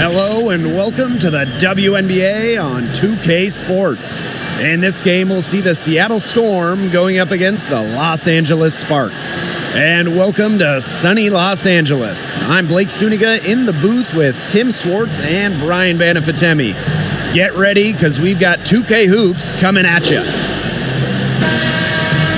Hello and welcome to the WNBA on 2K Sports. In this game, we'll see the Seattle Storm going up against the Los Angeles Sparks. And welcome to sunny Los Angeles. I'm Blake Stuniga in the booth with Tim Swartz and Brian Banafitemi. Get ready, because we've got 2K Hoops coming at you.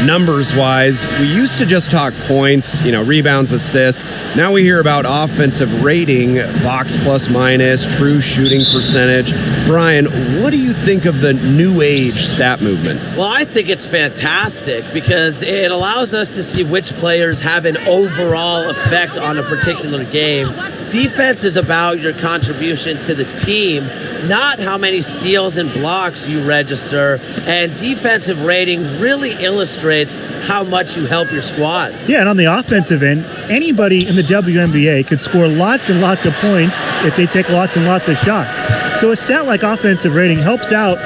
Numbers-wise, we used to just talk points, rebounds, assists. Now we hear about offensive rating, box plus minus, true shooting percentage. Brian, what do you think of the new age stat movement? Well, I think it's fantastic because it allows us to see which players have an overall effect on a particular game. Defense is about your contribution to the team, not how many steals and blocks you register. And defensive rating really illustrates how much you help your squad. Yeah, and on the offensive end, anybody in the WNBA could score lots and lots of points if they take lots and lots of shots. So a stat like offensive rating helps out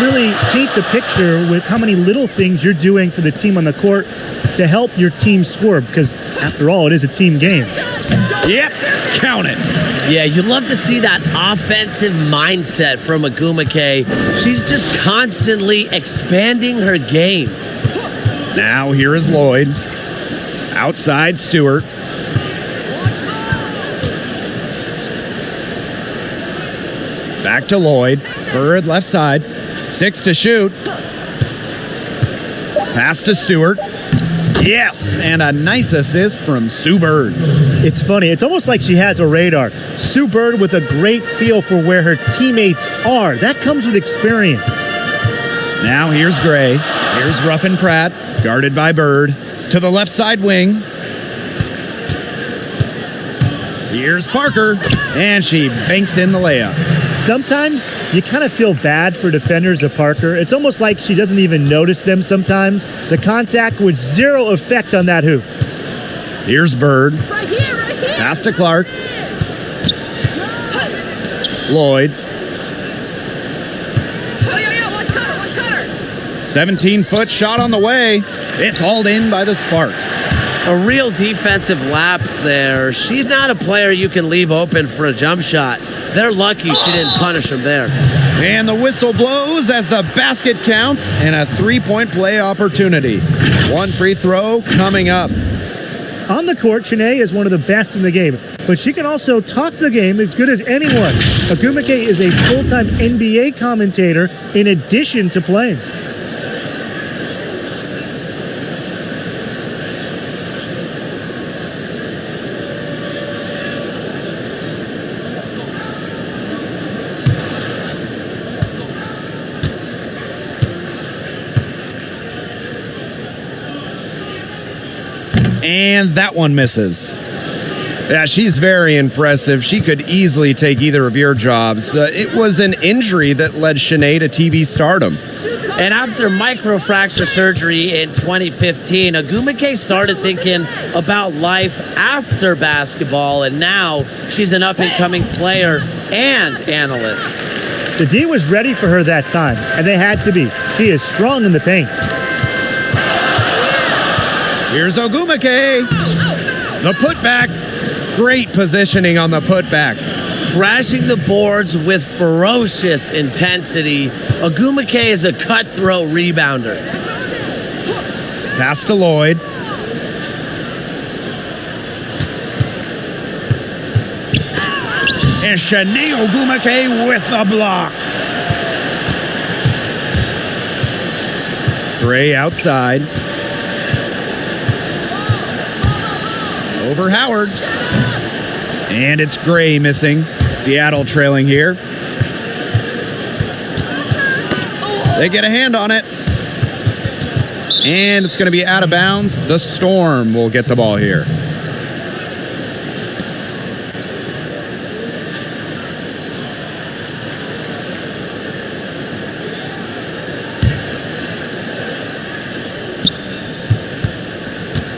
really paint the picture with how many little things you're doing for the team on the court to help your team score, because after all, it is a team game. Yep, count it. Yeah, you love to see that offensive mindset from WNBA. She's just constantly expanding her game. Now here is Lloyd. Outside Stewart. Back to Lloyd. Bird left side. 6 to shoot. Pass to Stewart. Yes, and a nice assist from Sue Bird. It's funny. It's almost like she has a radar. Sue Bird with a great feel for where her teammates are. That comes with experience. Now here's Gray. Here's Ruffin Pratt, guarded by Bird. To the left side wing. Here's Parker, and she banks in the layup. Sometimes you kind of feel bad for defenders of Parker. It's almost like she doesn't even notice them sometimes. The contact with zero effect on that hoop. Here's Bird. Right here. Pass to Clark. Lloyd. One cutter. 17-foot shot on the way. It's hauled in by the Sparks. A real defensive lapse there. She's not a player you can leave open for a jump shot. They're lucky she didn't punish him there. And the whistle blows as the basket counts and a three-point play opportunity. One free throw coming up. On the court, Shanae is one of the best in the game, but she can also talk the game as good as anyone. WNBA is a full-time NBA commentator in addition to playing. And that one misses. Yeah, she's very impressive. She could easily take either of your jobs. It was an injury that led Shanae to TV stardom. And after microfracture surgery in 2015, WNBA started thinking about life after basketball, and now she's an up-and-coming player and analyst. The D was ready for her that time, and they had to be. She is strong in the paint. Here's WNBA. The putback. Great positioning on the putback. Crashing the boards with ferocious intensity. WNBA is a cutthroat rebounder. Pass to Lloyd. And Shanae WNBA with the block. Gray outside. Over Howard. And it's Gray missing. Seattle trailing here. They get a hand on it. And it's going to be out of bounds. The Storm will get the ball here.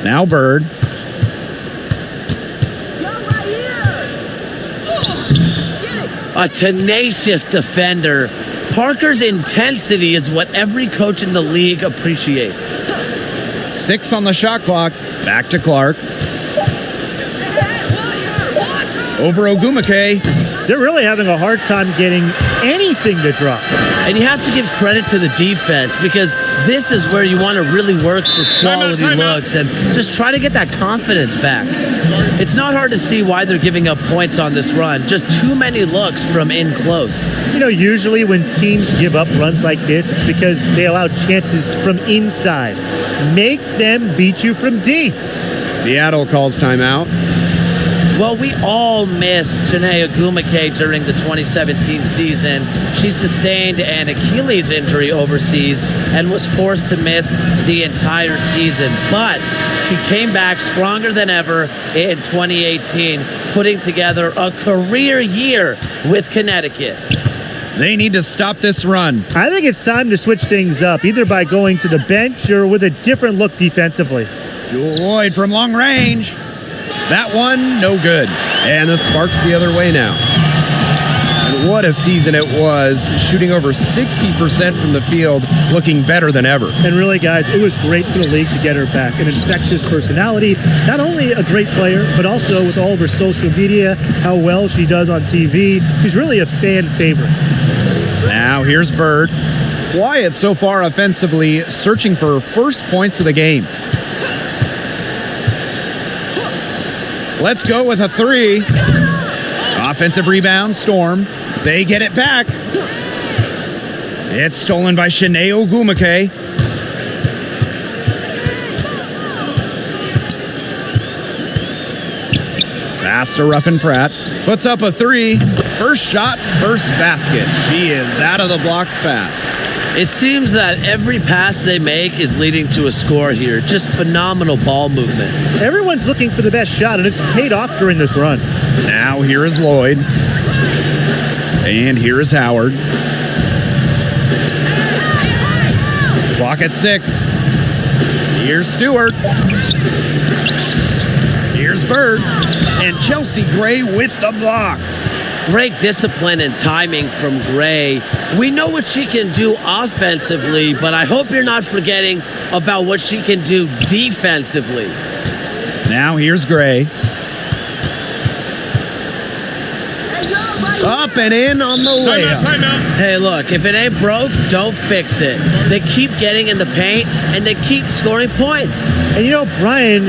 Now Bird. A tenacious defender. Parker's intensity is what every coach in the league appreciates. 6 on the shot clock. Back to Clark. Over Ogumake. They're really having a hard time getting anything to drop. And you have to give credit to the defense because this is where you want to really work for quality looks and just try to get that confidence back. It's not hard to see why they're giving up points on this run. Just too many looks from in close. You know, usually when teams give up runs like this, it's because they allow chances from inside. Make them beat you from deep. Seattle calls timeout. Well, we all missed Janae Ogumake during the 2017 season. She sustained an Achilles injury overseas and was forced to miss the entire season. But she came back stronger than ever in 2018, putting together a career year with Connecticut. They need to stop this run. I think it's time to switch things up, either by going to the bench or with a different look defensively. Jewel Lloyd from long range. That one, no good. And the Sparks the other way now. And what a season it was, shooting over 60% from the field, looking better than ever. And really, guys, it was great for the league to get her back. An infectious personality, not only a great player, but also with all of her social media, how well she does on TV. She's really a fan favorite. Now here's Bird. Quiet so far offensively, searching for her first points of the game. Let's go with a 3. Offensive rebound, Storm. They get it back. It's stolen by Shanae Ogumake. Pass to Ruffin Pratt. Puts up a 3. First shot, first basket. She is out of the blocks fast. It seems that every pass they make is leading to a score here. Just phenomenal ball movement. Everyone's looking for the best shot, and it's paid off during this run. Now here is Lloyd. And here is Howard. Clock at 6. Here's Stewart. Here's Bird. And Chelsea Gray with the block. Great discipline and timing from Gray. We know what she can do offensively, but I hope you're not forgetting about what she can do defensively. Now here's Gray. Up and in on the layup. Hey, look, if it ain't broke, don't fix it. They keep getting in the paint, and they keep scoring points. And you know, Brian,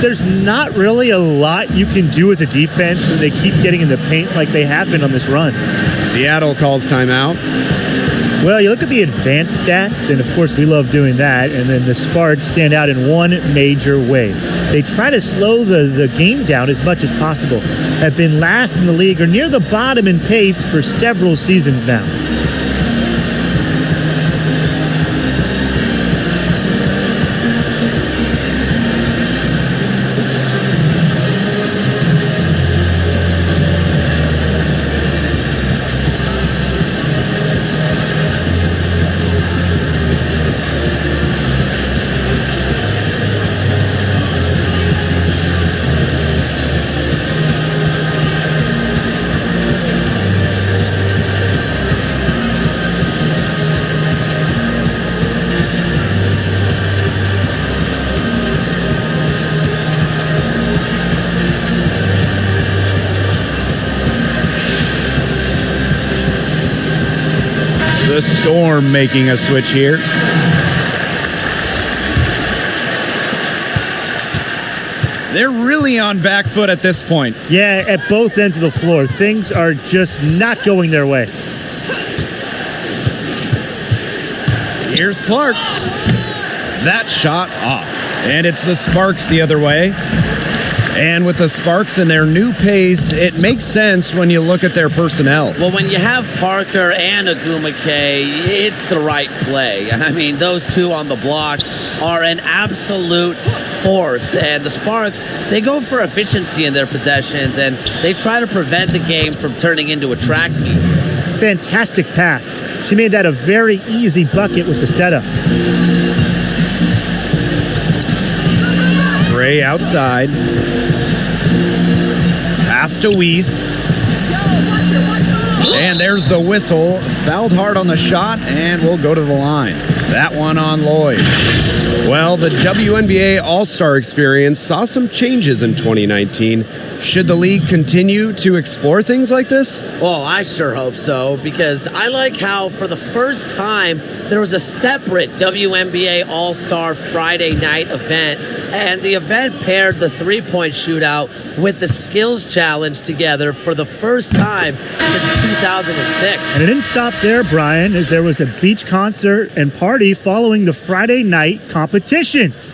there's not really a lot you can do as a defense when they keep getting in the paint like they have been on this run. Seattle calls timeout. Well, you look at the advanced stats, and of course we love doing that, and then the Sparks stand out in one major way. They try to slow the game down as much as possible, have been last in the league or near the bottom in pace for several seasons now. The Storm making a switch here. They're really on back foot at this point. Yeah, at both ends of the floor. Things are just not going their way. Here's Clark. That shot off. And it's the Sparks the other way. And with the Sparks and their new pace, it makes sense when you look at their personnel. Well, when you have Parker and Agumake, it's the right play. I mean, those two on the blocks are an absolute force. And the Sparks, they go for efficiency in their possessions, and they try to prevent the game from turning into a track meet. Fantastic pass. She made that a very easy bucket with the setup. Gray outside. Pass to Weiss. And there's the whistle. Fouled hard on the shot, and we'll go to the line. That one on Lloyd. Well, the WNBA All-Star experience saw some changes in 2019. Should the league continue to explore things like this? Well, I sure hope so, because I like how for the first time there was a separate WNBA All-Star Friday night event, and the event paired the three-point shootout with the skills challenge together for the first time since 2006. And it didn't stop there, Brian, as there was a beach concert and party following the Friday night competitions.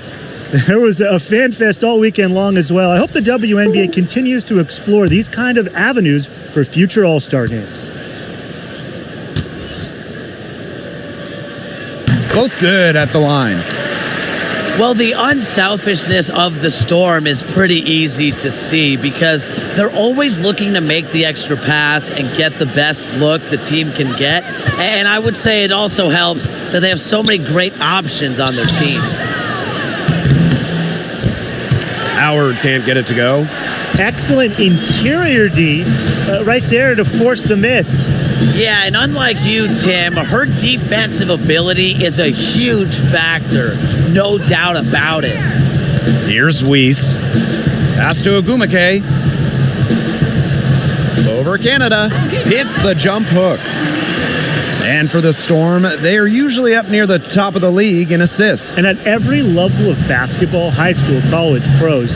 There was a fan fest all weekend long as well. I hope the WNBA continues to explore these kind of avenues for future All-Star games. Both good at the line. Well, the unselfishness of the Storm is pretty easy to see because they're always looking to make the extra pass and get the best look the team can get. And I would say it also helps that they have so many great options on their team. Howard can't get it to go. Excellent interior D right there to force the miss. Yeah, and unlike you, Tim, her defensive ability is a huge factor. No doubt about it. Here's Weiss. Pass to Agumake. Over Canada. Hits the jump hook. And for the Storm, they are usually up near the top of the league in assists. And at every level of basketball, high school, college, pros,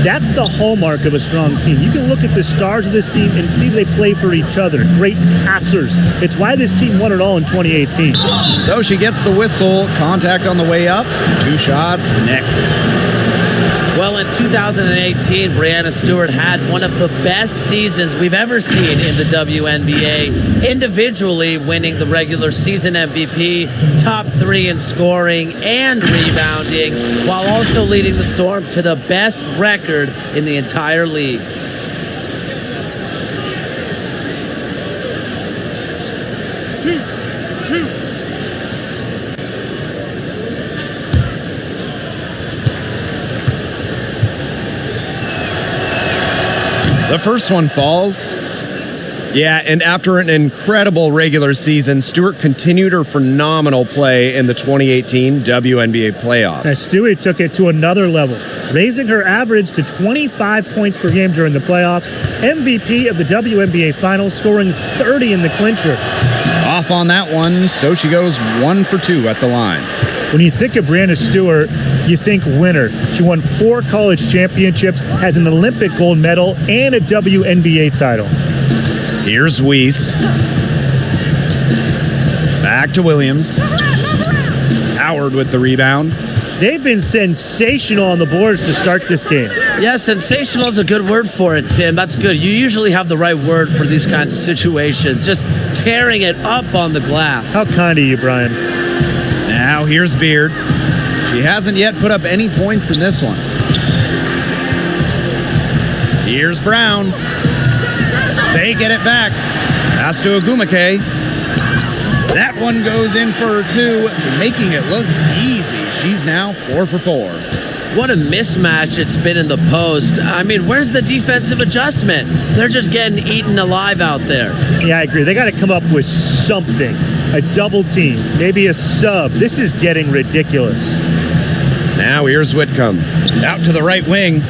that's the hallmark of a strong team. You can look at the stars of this team and see they play for each other. Great passers. It's why this team won it all in 2018. So she gets the whistle. Contact on the way up. 2 shots next. Well, in 2018, Breanna Stewart had one of the best seasons we've ever seen in the WNBA, individually winning the regular season MVP, top 3 in scoring and rebounding, while also leading the Storm to the best record in the entire league. The first one falls. Yeah, and after an incredible regular season, Stewart continued her phenomenal play in the 2018 WNBA playoffs. As Stewie took it to another level, raising her average to 25 points per game during the playoffs, MVP of the WNBA Finals, scoring 30 in the clincher. Off on that one, so she goes 1 for 2 at the line. When you think of Breanna Stewart, you think winner. She won 4 college championships, has an Olympic gold medal, and a WNBA title. Here's Weiss. Back to Williams. Howard with the rebound. They've been sensational on the boards to start this game. Yeah, sensational is a good word for it, Tim. That's good. You usually have the right word for these kinds of situations. Just tearing it up on the glass. How kind of you, Brian. Now here's Beard. She hasn't yet put up any points in this one. Here's Brown. They get it back. Pass to Agumake. That one goes in for 2, making it look easy. She's now 4 for 4. What a mismatch it's been in the post. I mean, where's the defensive adjustment? They're just getting eaten alive out there. Yeah, I agree. They got to come up with something. A double team, maybe a sub. This is getting ridiculous. Now here's Whitcomb. Out to the right wing.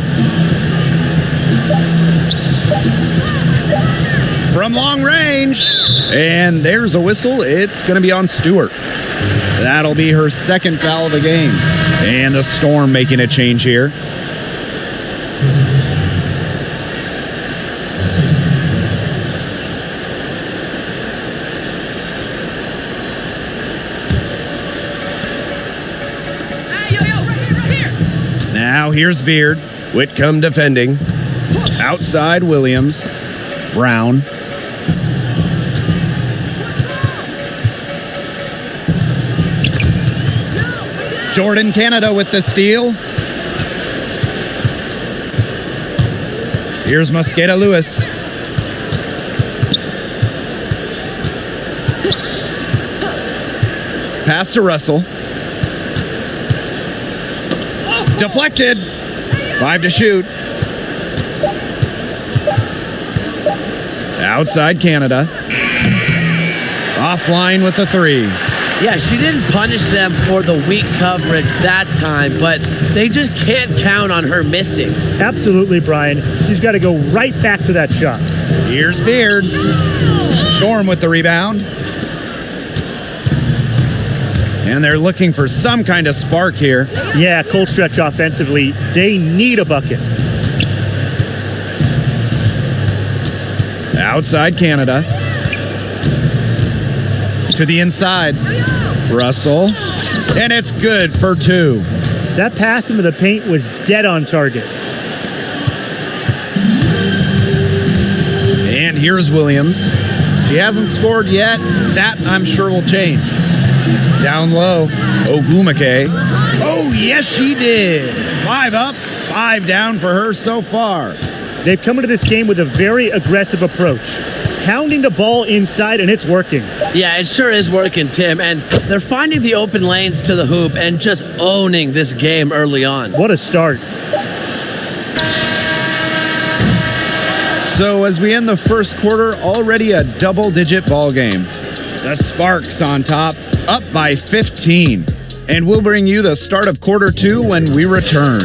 From long range. And there's a whistle. It's going to be on Stewart. That'll be her second foul of the game. And the Storm making a change here. Now here's Beard. Whitcomb defending. Outside Williams. Brown. Jordan Canada with the steal. Here's Mosqueda Lewis. Pass to Russell. Deflected. 5 to shoot. Outside Canada. Offline with the 3. Yeah, she didn't punish them for the weak coverage that time, but they just can't count on her missing. Absolutely, Brian. She's got to go right back to that shot. Here's Beard. Storm with the rebound. And they're looking for some kind of spark here. Yeah, cold stretch offensively. They need a bucket. Outside Canada. To the inside. Russell. And it's good for 2. That pass into the paint was dead on target. And here's Williams. She hasn't scored yet. That, I'm sure, will change. Down low. Ogumake. Oh, yes, she did. 5 up, 5 down for her so far. They've come into this game with a very aggressive approach. Pounding the ball inside, and it's working. Yeah, it sure is working, Tim. And they're finding the open lanes to the hoop and just owning this game early on. What a start. So as we end the first quarter, already a double-digit ball game. The Sparks on top, up by 15. And we'll bring you the start of quarter 2 when we return.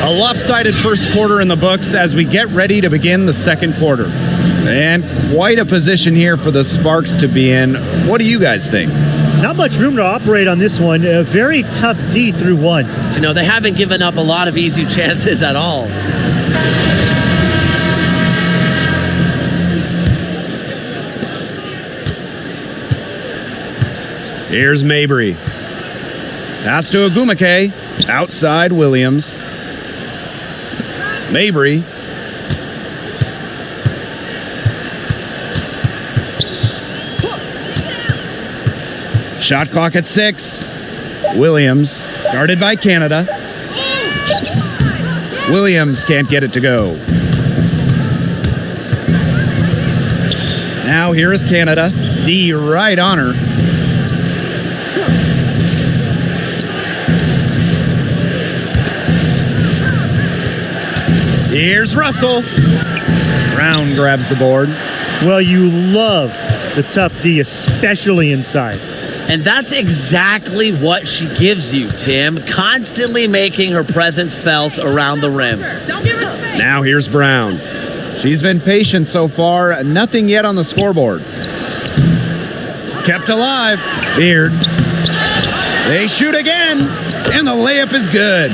A lopsided first quarter in the books as we get ready to begin the second quarter. And quite a position here for the Sparks to be in. What do you guys think? Not much room to operate on this one. A very tough D through 1. You know, they haven't given up a lot of easy chances at all. Here's Mabry. Pass to Ogumake. Outside Williams. Mabry. Shot clock at 6. Williams, guarded by Canada. Williams can't get it to go. Now here is Canada. D right on her. Here's Russell. Brown grabs the board. Well, you love the tough D, especially inside. And that's exactly what she gives you, Tim. Constantly making her presence felt around the rim. Don't give her space. Now here's Brown. She's been patient so far. Nothing yet on the scoreboard. Kept alive. Beard. They shoot again. And the layup is good.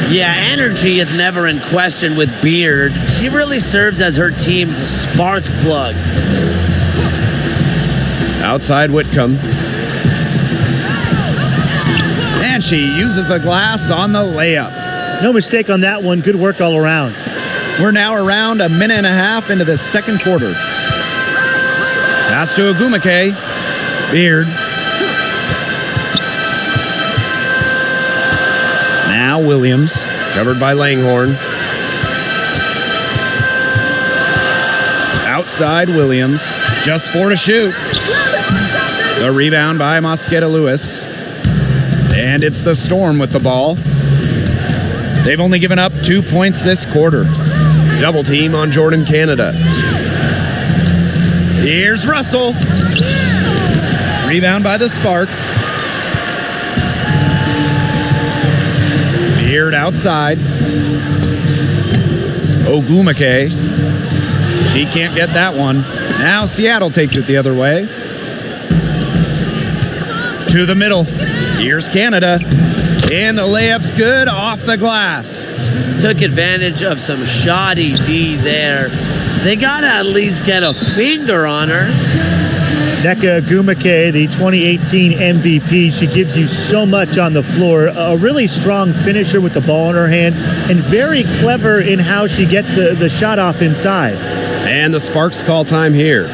Yeah, energy is never in question with Beard. She really serves as her team's spark plug. Outside Whitcomb. And she uses a glass on the layup. No mistake on that one. Good work all around. We're now around a minute and a half into the second quarter. Pass to Ogumake. Beard. Now Williams, covered by Langhorne. Outside Williams, just 4 to shoot. The rebound by Mosqueda Lewis. And it's the Storm with the ball. They've only given up 2 points this quarter. Double team on Jordan Canada. Here's Russell. Rebound by the Sparks. Beard outside. Ogumake. She can't get that one. Now Seattle takes it the other way. To the middle. Here's Canada. And the layup's good off the glass. Took advantage of some shoddy D there. They got to at least get a finger on her. Nneka Ogwumike, the 2018 MVP, she gives you so much on the floor. A really strong finisher with the ball in her hands, and very clever in how she gets the shot off inside. And the Sparks call time here.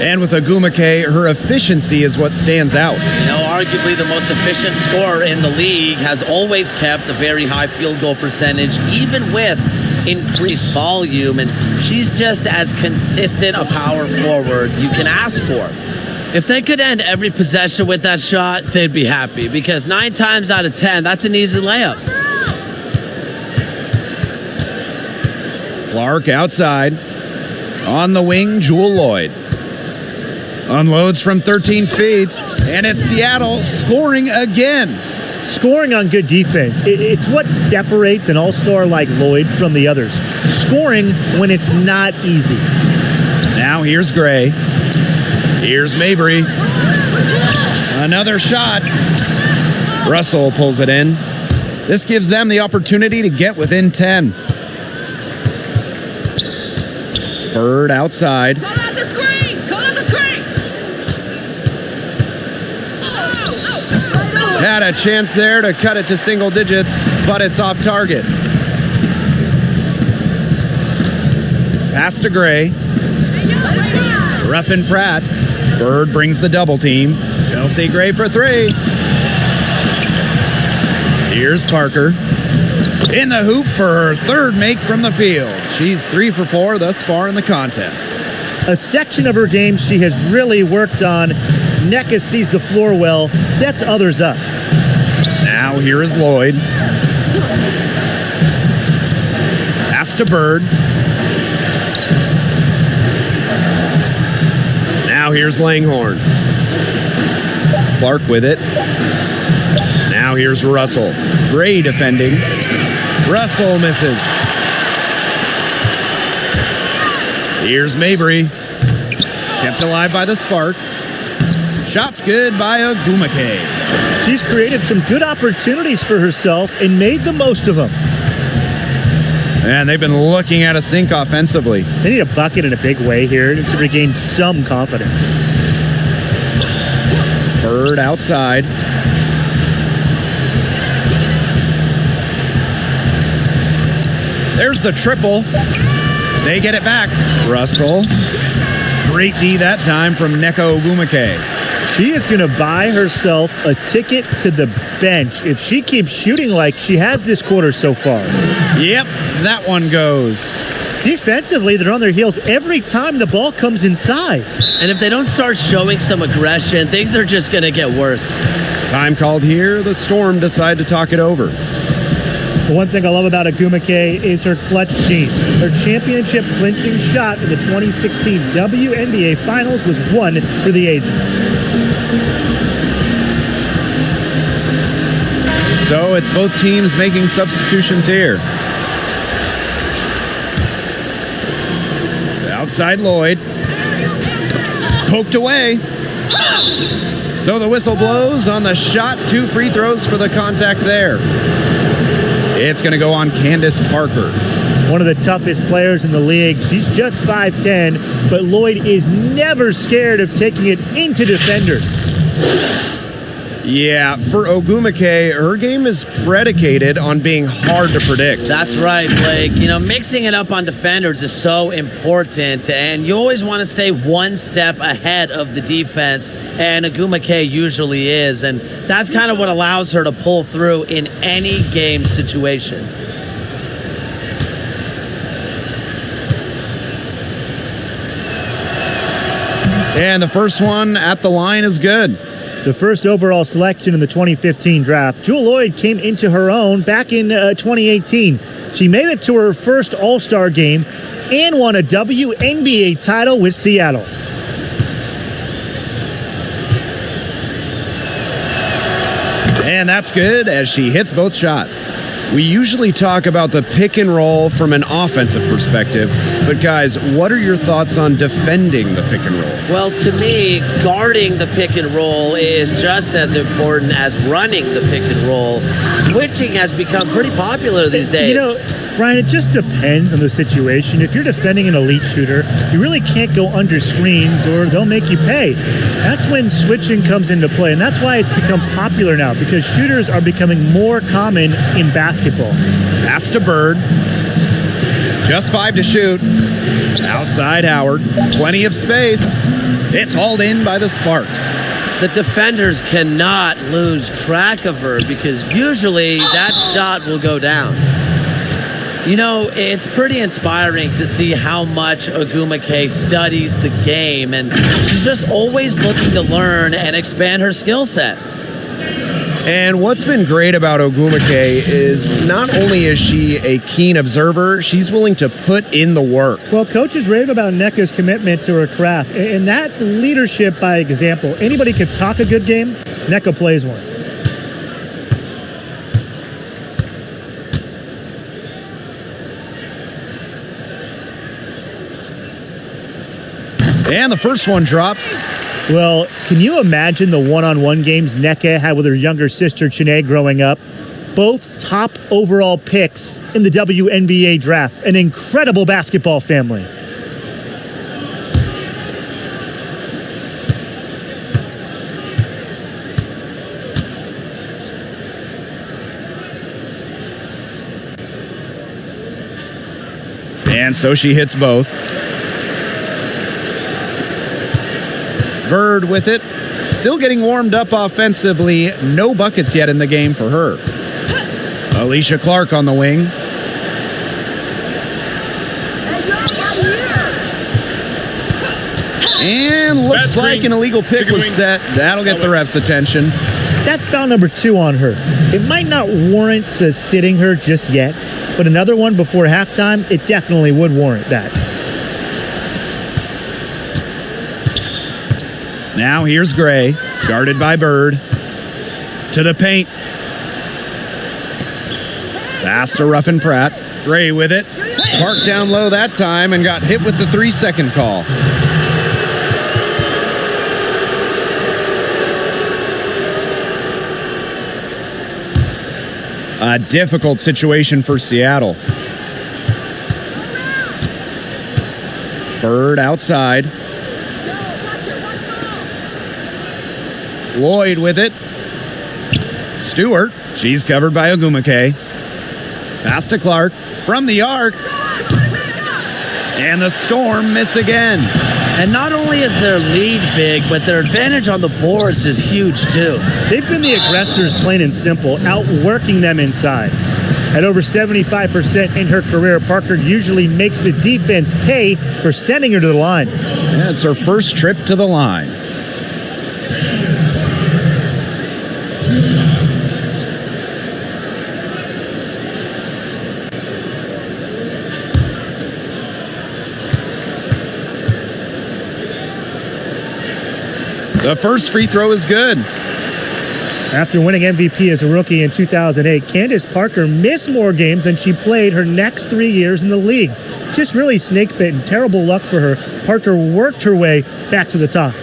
And with Ogwumike, her efficiency is what stands out. You know, arguably the most efficient scorer in the league, has always kept a very high field goal percentage, even with increased volume, and she's just as consistent a power forward you can ask for. If they could end every possession with that shot, they'd be happy, because 9 times out of 10, that's an easy layup. Clark outside. On the wing, Jewel Lloyd. Unloads from 13 feet, and it's Seattle scoring again. Scoring on good defense, it's what separates an all-star like Lloyd from the others. Scoring when it's not easy. Now here's Gray. Here's Mabry. Another shot. Russell pulls it in. This gives them the opportunity to get within 10. Bird outside. Call out the screen! Call out the screen! Had a chance there to cut it to single digits, but it's off target. Pass to Gray. Ruffin Pratt. Bird brings the double team. Chelsea Gray for 3. Here's Parker. In the hoop for her 3rd make from the field. She's 3 for 4 thus far in the contest. A section of her game she has really worked on. Nneka sees the floor well, sets others up. Now here is Lloyd. Pass to Bird. Now here's Langhorne. Clark with it. Now here's Russell. Gray defending. Russell misses. Here's Mabry. Kept alive by the Sparks. Shots good by Ogwumike. She's created some good opportunities for herself and made the most of them. And they've been looking at a sink offensively. They need a bucket in a big way here to regain some confidence. Bird outside. There's the triple. They get it back. Russell. Great D that time from Nneka Ogwumike. She is going to buy herself a ticket to the bench if she keeps shooting like she has this quarter so far. Yep, that one goes. Defensively, they're on their heels every time the ball comes inside. And if they don't start showing some aggression, things are just going to get worse. Time called here. The Storm decide to talk it over. The one thing I love about Ogwumike is her clutch gene. Her championship clinching shot in the 2016 WNBA Finals was won for the ages. So it's both teams making substitutions here. Outside Lloyd. Poked away. So the whistle blows on the shot. 2 free throws for the contact there. It's going to go on Candace Parker. One of the toughest players in the league. She's just 5'10", but Lloyd is never scared of taking it into defenders. Yeah, for Ogwumike, her game is predicated on being hard to predict. That's right, Blake. You know, mixing it up on defenders is so important, and you always want to stay one step ahead of the defense, and Ogwumike usually is, and that's kind of what allows her to pull through in any game situation. And the first one at the line is good. The first overall selection in the 2015 draft, Jewel Lloyd came into her own back in 2018. She made it to her first All-Star game and won a WNBA title with Seattle. And that's good as she hits both shots. We usually talk about the pick and roll from an offensive perspective, but guys, what are your thoughts on defending the pick and roll? Well, to me, guarding the pick and roll is just as important as running the pick and roll. Switching has become pretty popular these days. You know, Brian, it just depends on the situation. If you're defending an elite shooter, you really can't go under screens or they'll make you pay. That's when switching comes into play, and that's why it's become popular now, because shooters are becoming more common in basketball. Pass to Bird. Just 5 to shoot. Outside Howard. Plenty of space. It's hauled in by the Sparks. The defenders cannot lose track of her because usually that shot will go down. You know, it's pretty inspiring to see how much Ogwumike studies the game, and she's just always looking to learn and expand her skill set. And what's been great about Ogwumike is not only is she a keen observer, she's willing to put in the work. Well, coaches rave about Nneka's commitment to her craft, and that's leadership by example. Anybody could talk a good game, Nneka plays one. And the first one drops. Well, can you imagine the one-on-one games Nneka had with her younger sister, Chiney, growing up? Both top overall picks in the WNBA draft. An incredible basketball family. And so she hits both. Bird with it. Still getting warmed up offensively. No buckets yet in the game for her. Alicia Clark on the wing. And looks like an illegal pick was set. That'll get the ref's attention. That's foul number 2 on her. It might not warrant sitting her just yet, but another one before halftime, it definitely would warrant that. Now here's Gray, guarded by Bird. To the paint. Pass to Ruffin Pratt. Gray with it. Parked down low that time and got hit with the 3-second call. A difficult situation for Seattle. Bird outside. Lloyd with it. Stewart. She's covered by Ogwumike. Pass to Clark. From the arc. And the Storm miss again. And not only is their lead big, but their advantage on the boards is huge too. They've been the aggressors, plain and simple, outworking them inside. At over 75% in her career, Parker usually makes the defense pay for sending her to the line. Yeah, it's her first trip to the line. The first free throw is good. After winning MVP as a rookie in 2008, Candace Parker missed more games than she played her next 3 years in the league. Just really snake-bitten. Terrible luck for her. Parker worked her way back to the top.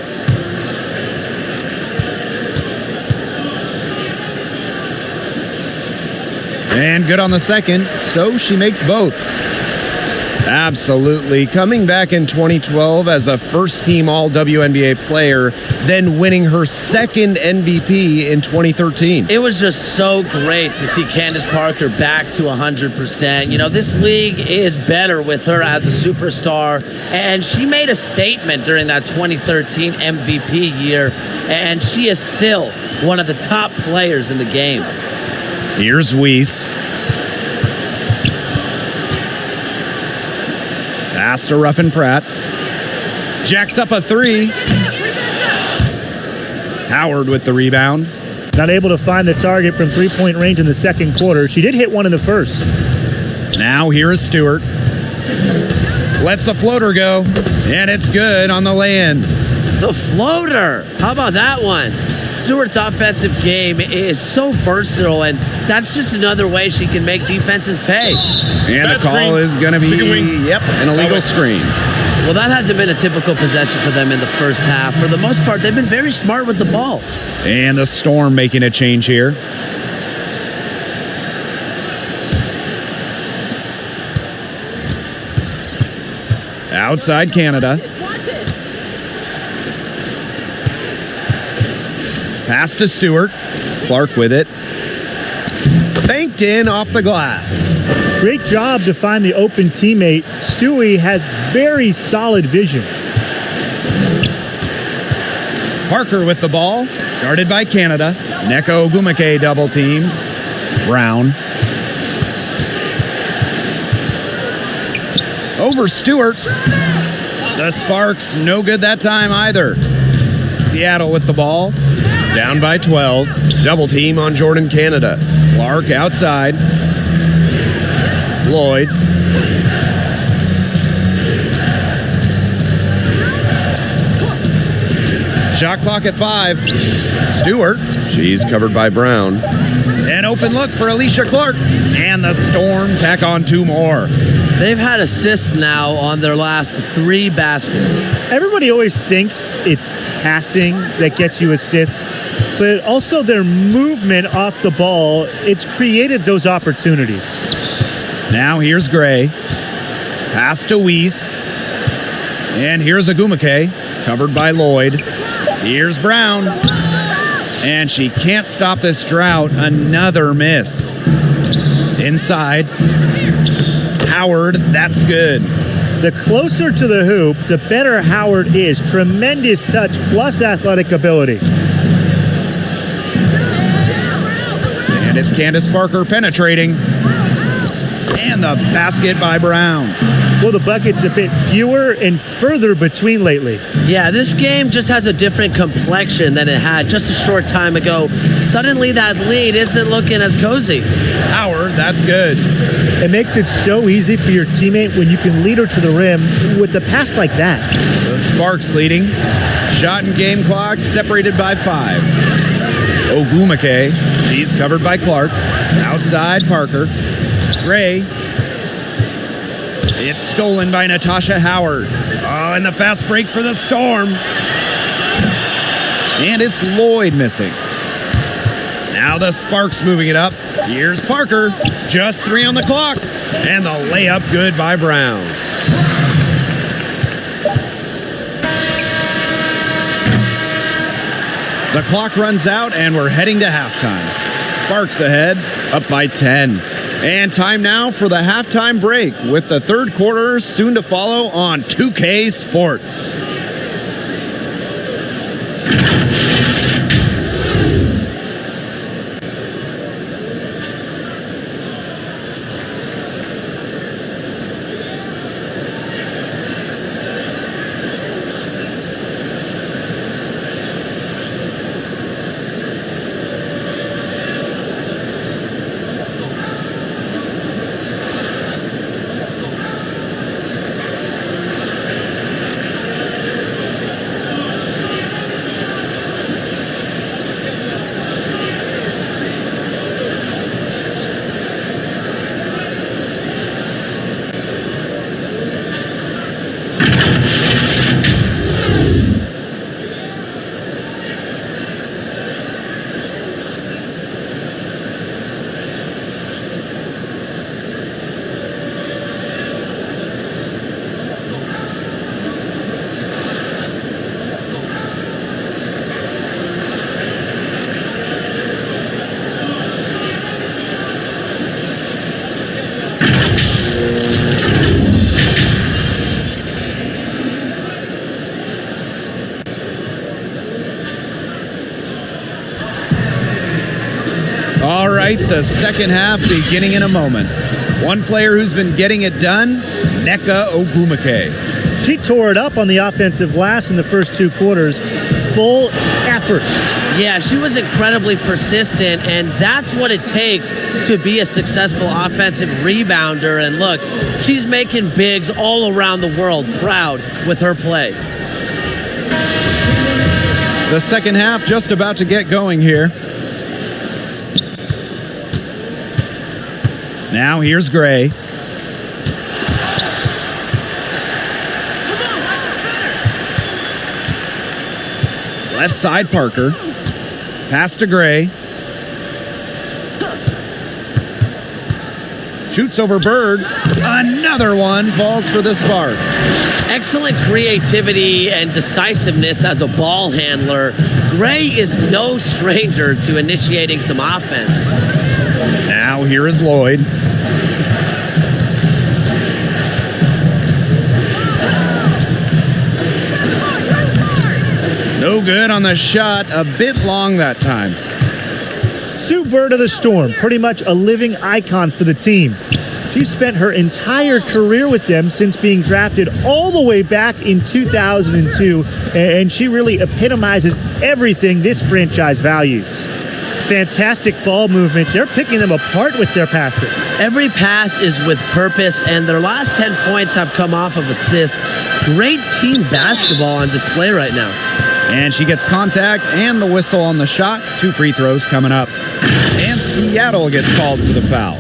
And good on the second, so she makes both. Absolutely. Coming back in 2012 as a first-team All-WNBA player, then winning her second MVP in 2013. It was just so great to see Candace Parker back to 100%. You know, this league is better with her as a superstar, and she made a statement during that 2013 MVP year, and she is still one of the top players in the game. Here's Weiss. Pass to Ruffin Pratt. Jacks up a 3. Howard with the rebound. Not able to find the target from three-point range in the second quarter. She did hit one in the first. Now here is Stewart. Lets the floater go, and it's good on the lay-in. The floater. How about that one? Stewart's offensive game is so versatile, and that's just another way she can make defenses pay. And the call is going to be, an illegal screen. Well, that hasn't been a typical possession for them in the first half. For the most part, they've been very smart with the ball. And the Storm making a change here. Outside Canada. Watch it. Pass to Stewart. Clark with it. Banked in off the glass. Great job to find the open teammate. Stewie has very solid vision. Parker with the ball. Guarded by Canada. Neko Ogumake double teamed. Brown. Over Stewart. The Sparks, no good that time either. Seattle with the ball. Down by 12. Double team on Jordan Canada. Clark outside. Lloyd. Shot clock at 5. Stewart. She's covered by Brown. An open look for Alicia Clark. And the Storm tack on 2 more. They've had assists now on their last 3 baskets. Everybody always thinks it's passing that gets you assists, but also their movement off the ball, it's created those opportunities. Now here's Gray. Pass to Weiss. And here's Ogumake, covered by Lloyd. Here's Brown. And she can't stop this drought. Another miss. Inside. Howard, that's good. The closer to the hoop, the better Howard is. Tremendous touch plus athletic ability. And it's Candace Parker penetrating. And the basket by Brown. Well, the bucket's a bit fewer and further between lately. Yeah, this game just has a different complexion than it had just a short time ago. Suddenly that lead isn't looking as cozy. Howard, that's good. It makes it so easy for your teammate when you can lead her to the rim with a pass like that. The Sparks leading. Shot and game clock separated by 5. Ogumake, she's covered by Clark. Outside Parker. Gray. It's stolen by Natasha Howard. Oh, and the fast break for the Storm. And it's Lloyd missing. Now the Sparks moving it up. Here's Parker. Just 3 on the clock. And the layup good by Brown. The clock runs out and we're heading to halftime. Sparks ahead, up by 10. And time now for the halftime break with the third quarter soon to follow on 2K Sports. All right, the second half beginning in a moment. One player who's been getting it done, Nneka Ogumake. She tore it up on the offensive glass in the first 2 quarters. Full effort. Yeah, she was incredibly persistent, and that's what it takes to be a successful offensive rebounder. And look, she's making bigs all around the world proud with her play. The second half just about to get going here. Now here's Gray. Left side Parker. Pass to Gray. Shoots over Bird. Another one falls for the Sparks. Excellent creativity and decisiveness as a ball handler. Gray is no stranger to initiating some offense. Now here is Lloyd. No good on the shot, a bit long that time. Sue Bird of the Storm, pretty much a living icon for the team. She spent her entire career with them since being drafted all the way back in 2002, and she really epitomizes everything this franchise values. Fantastic ball movement. They're picking them apart with their passing. Every pass is with purpose, and their last 10 points have come off of assists. Great team basketball on display right now. And she gets contact and the whistle on the shot. 2 free throws coming up. And Seattle gets called for the foul.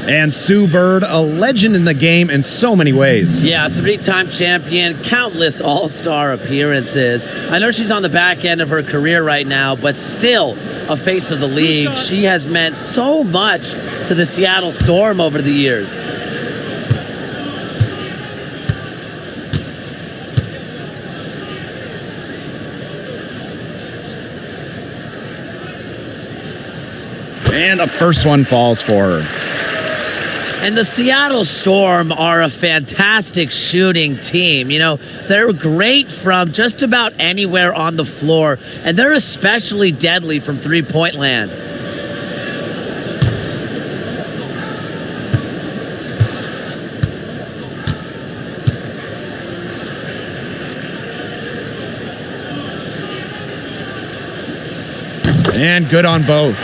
And Sue Bird, a legend in the game in so many ways. Yeah, 3-time champion, countless all-star appearances. I know she's on the back end of her career right now, but still a face of the league. She has meant so much to the Seattle Storm over the years. And the first one falls for her. And the Seattle Storm are a fantastic shooting team. You know, they're great from just about anywhere on the floor, and they're especially deadly from three-point land. And good on both.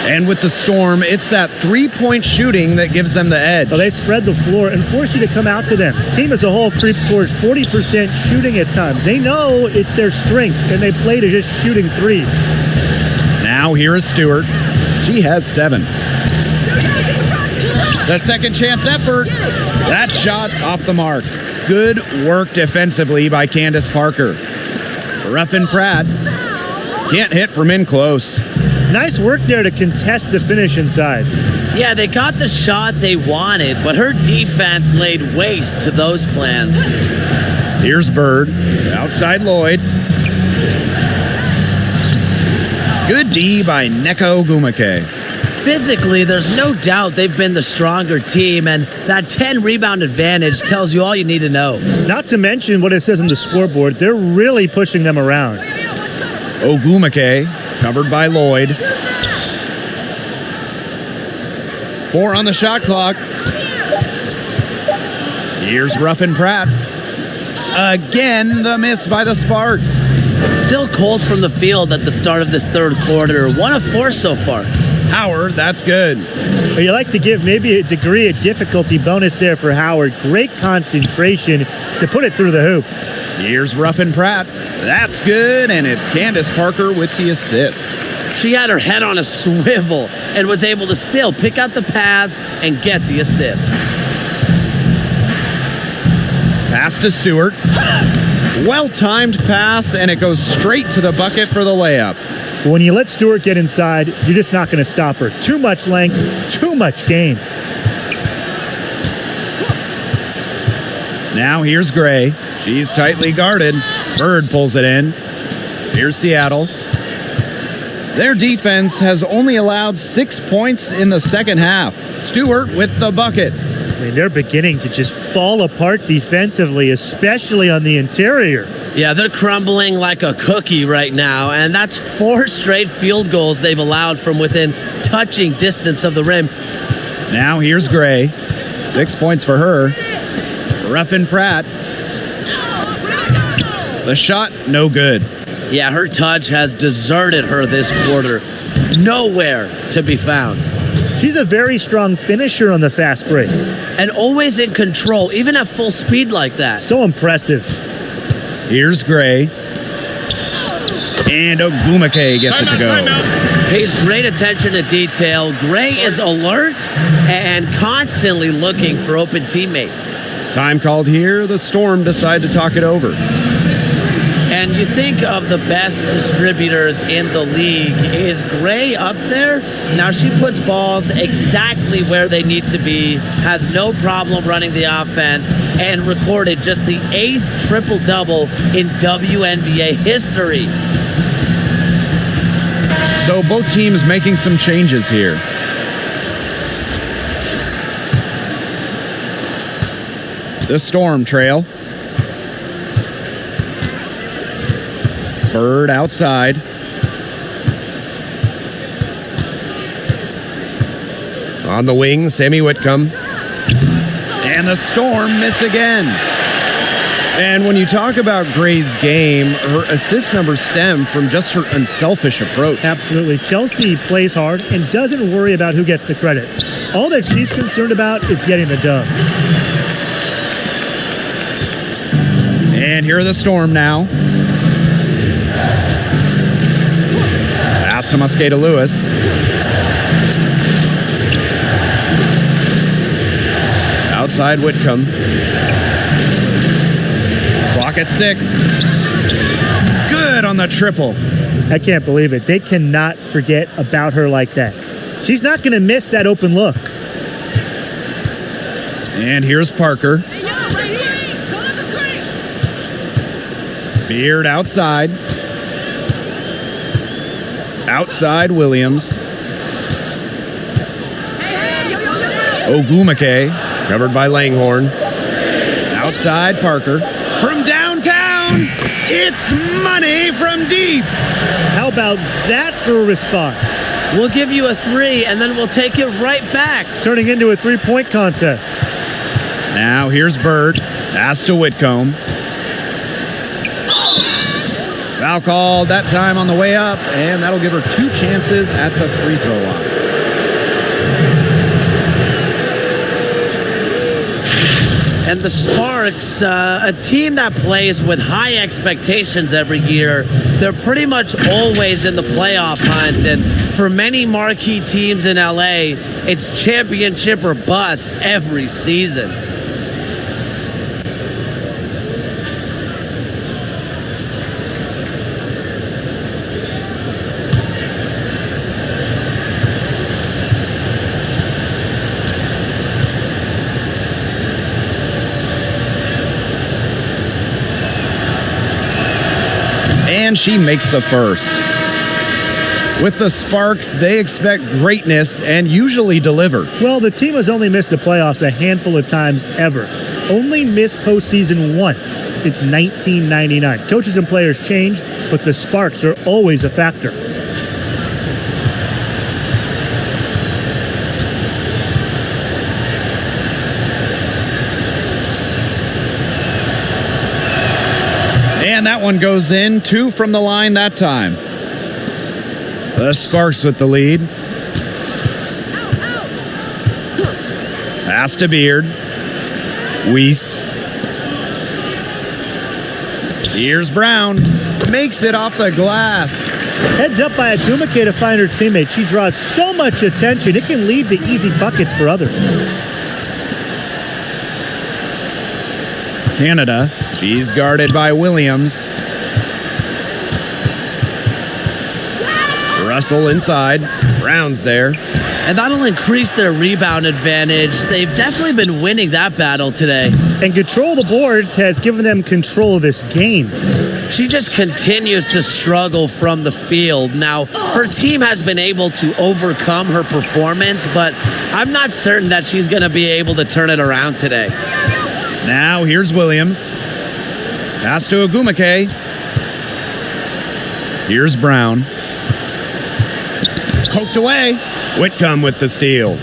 And with the Storm, it's that three-point shooting that gives them the edge. Well, they spread the floor and force you to come out to them. Team as a whole creeps towards 40% shooting at times. They know it's their strength, and they play to just shooting threes. Now here is Stewart. She has 7. The second chance effort. That shot off the mark. Good work defensively by Candace Parker. Ruffin Pratt can't hit from in close. Nice work there to contest the finish inside. Yeah, they got the shot they wanted, but her defense laid waste to those plans. Here's Bird. Outside Lloyd. Good D by Neko Gumake. Physically, there's no doubt they've been the stronger team, and that 10 rebound advantage tells you all you need to know. Not to mention what it says on the scoreboard, they're really pushing them around. Ogumake, covered by Lloyd. 4 on the shot clock. Here's Ruffin Pratt. Again, the miss by the Sparks. Still cold from the field at the start of this third quarter. 1 of 4 so far. Howard, that's good. But you like to give maybe a degree of difficulty bonus there for Howard. Great concentration to put it through the hoop. Here's Ruffin Pratt. That's good, and it's Candace Parker with the assist. She had her head on a swivel and was able to still pick out the pass and get the assist. Pass to Stewart. Well-timed pass, and it goes straight to the bucket for the layup. When you let Stewart get inside, you're just not going to stop her. Too much length, too much game. Now here's Gray. She's tightly guarded. Bird pulls it in. Here's Seattle. Their defense has only allowed 6 points in the second half. Stewart with the bucket. I mean, they're beginning to just fall apart defensively, especially on the interior. Yeah, they're crumbling like a cookie right now, and that's 4 straight field goals they've allowed from within touching distance of the rim. Now here's Gray. 6 points for her. Ruffin Pratt. The shot, no good. Yeah, her touch has deserted her this quarter. Nowhere to be found. She's a very strong finisher on the fast break. And always in control, even at full speed like that. So impressive. Here's Gray. And Ogumake gets it to go. Pays great attention to detail. Gray is alert and constantly looking for open teammates. Time called here. The Storm decide to talk it over. And you think of the best distributors in the league. Is Gray up there? Now she puts balls exactly where they need to be, has no problem running the offense, and recorded just the 8th triple-double in WNBA history. So both teams making some changes here. The Storm trail. Bird outside. On the wing, Sammy Whitcomb. And the Storm miss again. And when you talk about Gray's game, her assist numbers stem from just her unselfish approach. Absolutely. Chelsea plays hard and doesn't worry about who gets the credit. All that she's concerned about is getting the dub. And here are the Storm now. Pass to Mosqueda Lewis. Outside Whitcomb. Clock at 6. Good on the triple. I can't believe it. They cannot forget about her like that. She's not going to miss that open look. And here's Parker. Beard outside. Outside Williams. Ogumake, covered by Langhorn. Outside Parker. From downtown, it's money from deep. How about that for a response? We'll give you a 3, and then we'll take it right back. Turning into a 3-point contest. Now here's Bird. Pass to Whitcomb. Foul called that time on the way up, and that'll give her 2 chances at the free throw line. And the Sparks, a team that plays with high expectations every year, they're pretty much always in the playoff hunt. And for many marquee teams in LA, it's championship or bust every season. And she makes the first. With the Sparks, they expect greatness and usually deliver. Well, the team has only missed the playoffs a handful of times ever. Only missed postseason once since 1999. Coaches and players change, but the Sparks are always a factor. And that one goes in. 2 from the line that time. The Sparks with the lead. Pass to Beard. Weiss. Here's Brown. Makes it off the glass. Heads up by Agumake to find her teammate. She draws so much attention, it can lead to easy buckets for others. Canada. She's guarded by Williams. Russell inside. Brown's there. And that'll increase their rebound advantage. They've definitely been winning that battle today. And control of the boards has given them control of this game. She just continues to struggle from the field. Now, her team has been able to overcome her performance, but I'm not certain that she's going to be able to turn it around today. Now here's Williams. Pass to Agumake. Here's Brown. Poked away. Whitcomb with the steal.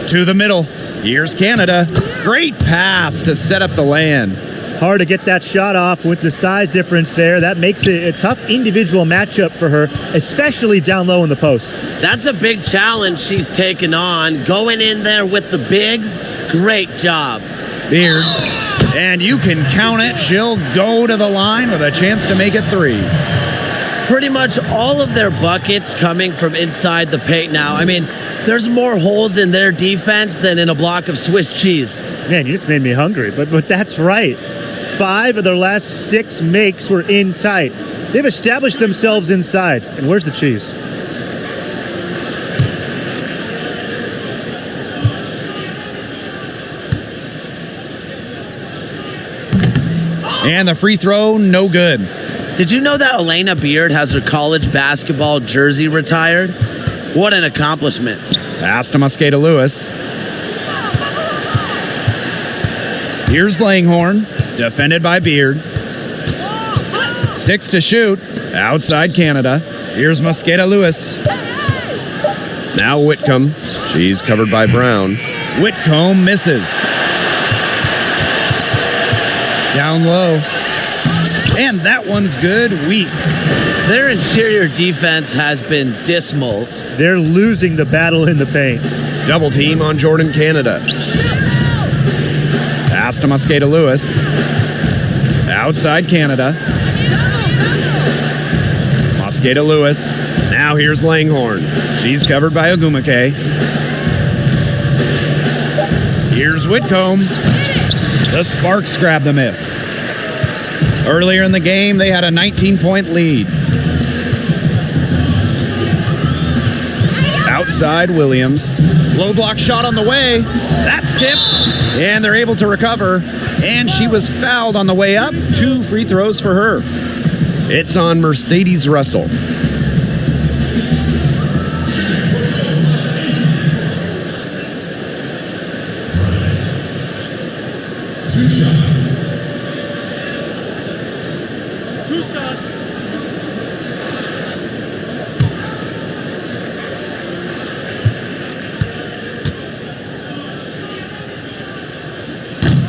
To the middle. Here's Canada. Great pass to set up the land. Hard to get that shot off with the size difference there. That makes it a tough individual matchup for her, especially down low in the post. That's a big challenge she's taken on. Going in there with the bigs, great job. Beard. And you can count it. She'll go to the line with a chance to make it 3. Pretty much all of their buckets coming from inside the paint now. I mean, there's more holes in their defense than in a block of Swiss cheese. Man, you just made me hungry, but that's right. 5 of their last 6 makes were in tight. They've established themselves inside. And where's the cheese? And the free throw, no good. Did you know that Elena Beard has her college basketball jersey retired? What an accomplishment. Pass to Mosqueda Lewis. Here's Langhorne, defended by Beard. 6 to shoot, outside Canada. Here's Mosqueda Lewis. Now Whitcomb. She's covered by Brown. Whitcomb misses. Down low. And that one's good. Weiss. Their interior defense has been dismal. They're losing the battle in the paint. Double team on Jordan Canada. Pass to Mosqueda Lewis. Outside Canada. Mosqueda Lewis. Now here's Langhorne. She's covered by Ogumake. Here's Whitcomb. The Sparks grab the miss. Earlier in the game, they had a 19-point lead. Outside Williams. Low block shot on the way. That's tipped. And they're able to recover. And she was fouled on the way up. 2 free throws for her. It's on Mercedes Russell.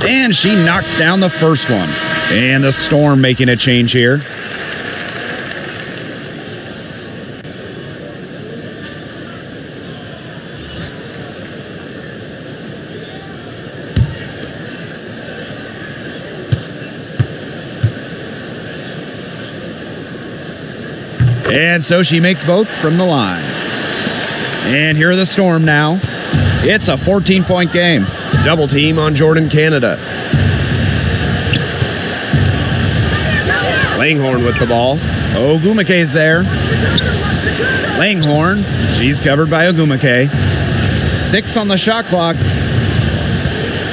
And she knocks down the first one. And the Storm making a change here. And so she makes both from the line. And here are the Storm now. It's a 14-point game. Double team on Jordan Canada. Langhorne with the ball. Ogumake's there. Langhorne. She's covered by Ogumake. 6 on the shot clock.